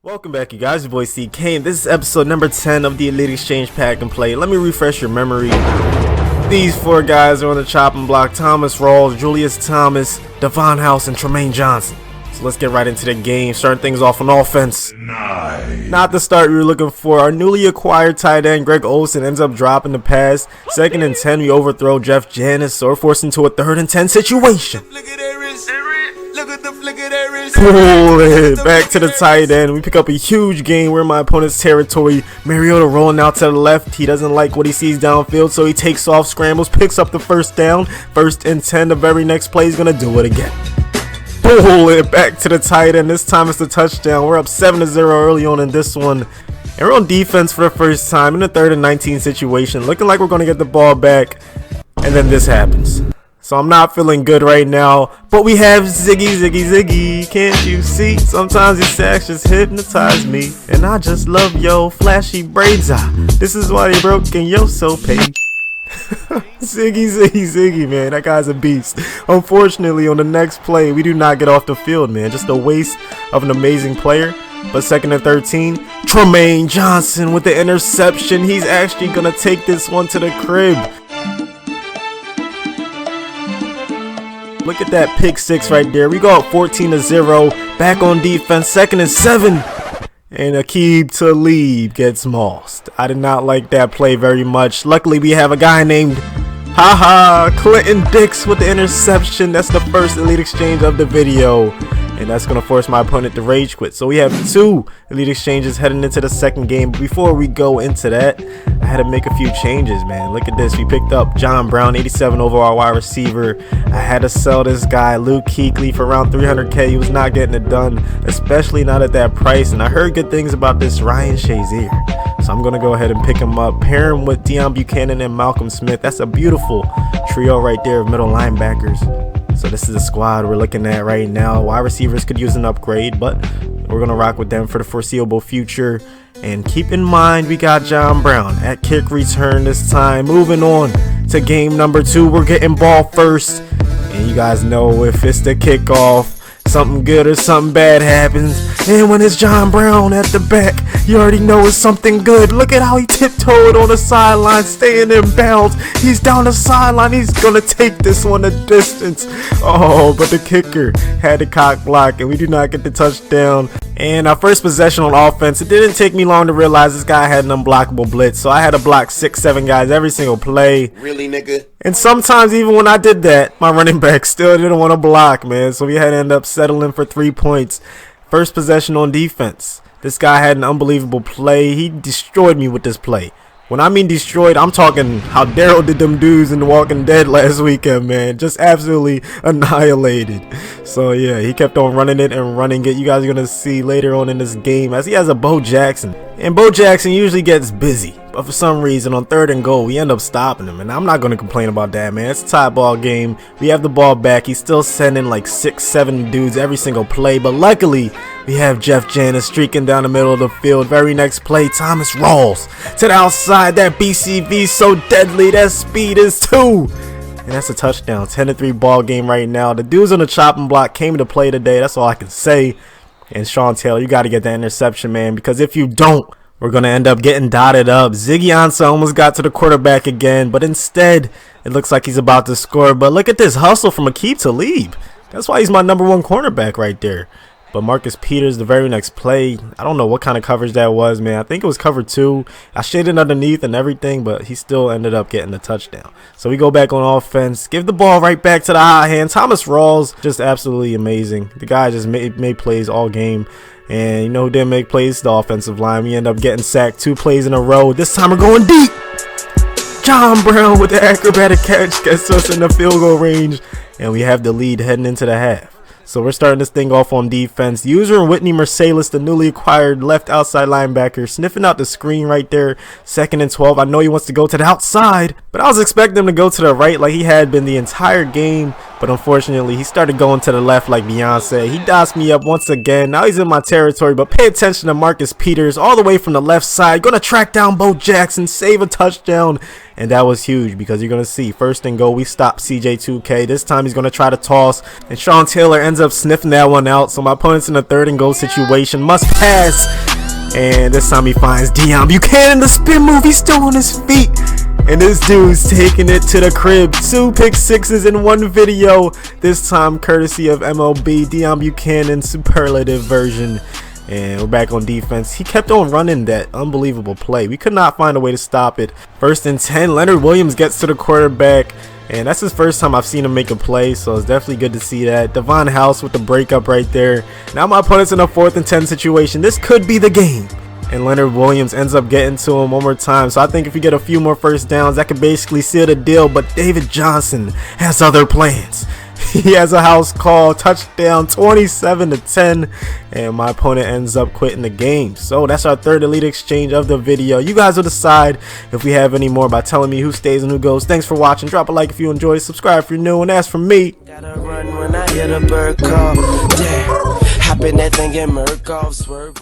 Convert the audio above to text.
Welcome back, you guys. Your boy CK, and this is episode number 10 of the Elite Exchange Pack and Play. Let me refresh your memory. These four guys are on the chopping block: Thomas Rawls, Julius Thomas, Devon House, and Tremaine Johnson. So let's get right into the game, starting things off on offense. Nice. Not the start we were looking for. Our newly acquired tight end, Greg Olsen, ends up dropping the pass. 2nd and 10, we overthrow Jeff Janis, so we're forced into a 3rd and 10 situation. Pull it back to the tight end. We pick up a huge gain. We're in my opponent's territory. Mariota rolling out to the left. He doesn't like what he sees downfield, so he takes off, scrambles, picks up the first down. 1st and 10. The very next play he's gonna do it again. Pull it back to the tight end. This time it's the touchdown. We're up 7-0 early on in this one, and we're on defense for the first time in a 3rd and 19 situation, looking like we're gonna get the ball back, and then this happens. So I'm not feeling good right now, but we have Ziggy, can't you see? Sometimes these sacks just hypnotize me, and I just love yo flashy braids. This is why they broke and yo so paid. Ziggy, man, that guy's a beast. Unfortunately, on the next play, we do not get off the field, man. Just a waste of an amazing player. But 2nd and 13, Tremaine Johnson with the interception. He's actually gonna take this one to the crib. Look at that pick 6 right there. We go up 14-0. Back on defense. 2nd and 7. And Aqib Talib gets mossed. I did not like that play very much. Luckily, we have a guy named Clinton Dix with the interception. That's the first Elite Exchange of the video, and that's going to force my opponent to rage quit. So we have 2 Elite Exchanges heading into the 2nd game. But before we go into that, I had to make a few changes, man. Look at this. We picked up John Brown, 87 overall wide receiver. I had to sell this guy, Luke Kuechly, for around $300K. He was not getting it done, especially not at that price. And I heard good things about this Ryan Shazier. So I'm going to go ahead and pick him up, pair him with Deion Buchanan and Malcolm Smith. That's a beautiful trio right there of middle linebackers. So this is the squad we're looking at right now. Wide receivers could use an upgrade, but we're going to rock with them for the foreseeable future. And keep in mind, we got John Brown at kick return this time. Moving on to game number 2. We're getting ball first. And you guys know if it's the kickoff, something good or something bad happens. And when it's John Brown at the back, you already know it's something good. Look at how he tiptoed on the sideline, staying in bounds. He's down the sideline. He's going to take this one a distance. Oh, but the kicker had the cock block, and we do not get the touchdown. And our first possession on offense, it didn't take me long to realize this guy had an unblockable blitz. So I had to block 6-7 guys every single play. Really, nigga? And sometimes even when I did that, my running back still didn't want to block, man. So we had to end up settling for 3 points. First possession on defense. This guy had an unbelievable play. He destroyed me with this play. When I mean destroyed, I'm talking how Daryl did them dudes in The Walking Dead last weekend, man. Just absolutely annihilated. So yeah, he kept on running it and running it. You guys are going to see later on in this game as he has a Bo Jackson. And Bo Jackson usually gets busy. But for some reason, on 3rd and goal, we end up stopping him. And I'm not going to complain about that, man. It's a tie ball game. We have the ball back. He's still sending like 6-7 dudes every single play. But luckily, we have Jeff Janis streaking down the middle of the field. Very next play, Thomas Rawls to the outside. That BCV so deadly. That speed is 2. And that's a touchdown. 10-3 ball game right now. The dudes on the chopping block came to play today. That's all I can say. And Sean Taylor, you got to get that interception, man. Because if you don't, we're going to end up getting dotted up. Ziggy Ansah almost got to the quarterback again, but instead, it looks like he's about to score. But look at this hustle from Aqib Talib. That's why he's my #1 cornerback right there. But Marcus Peters, the very next play, I don't know what kind of coverage that was, man. I think it was cover 2. I shaded underneath and everything, but he still ended up getting the touchdown. So we go back on offense, give the ball right back to the hot hand. Thomas Rawls, just absolutely amazing. The guy just made plays all game. And you know who didn't make plays? The offensive line. We end up getting sacked 2 plays in a row. This time we're going deep. John Brown with the acrobatic catch gets us in the field goal range. And we have the lead heading into the half. So we're starting this thing off on defense. User and Whitney Marsalis, the newly acquired left outside linebacker, sniffing out the screen right there. 2nd and 12. I know he wants to go to the outside, but I was expecting him to go to the right like he had been the entire game. but unfortunately he started going to the left like Beyonce. He dodged me up once again. Now he's in my territory, but pay attention to Marcus Peters all the way from the left side. Gonna track down Bo Jackson, save a touchdown, and that was huge because you're gonna see 1st and goal. We stop CJ2K. This time he's gonna try to toss, and Sean Taylor ends up sniffing that one out. So my opponent's in a 3rd and goal situation. Must pass, and this time he finds Deon Buchanan. The spin move. He's still on his feet. And this dude's taking it to the crib. 2 pick sixes in one video. This time courtesy of MLB. Deon Buchanan superlative version. And we're back on defense. He kept on running that unbelievable play. We could not find a way to stop it. 1st and 10. Leonard Williams gets to the quarterback. And that's his first time I've seen him make a play. So it's definitely good to see that. Devon House with the breakup right there. Now my opponent's in a 4th and 10 situation. This could be the game. And Leonard Williams ends up getting to him one more time. So I think if you get a few more 1st downs, that could basically seal the deal. But David Johnson has other plans. He has a house call, touchdown, 27-10, and my opponent ends up quitting the game. So that's our 3rd elite exchange of the video. You guys will decide if we have any more by telling me who stays and who goes. Thanks for watching. Drop a like if you enjoyed, subscribe if you're new, and as for me, gotta run when I hear the bird call. Hop in that thing and Murkoff swerve.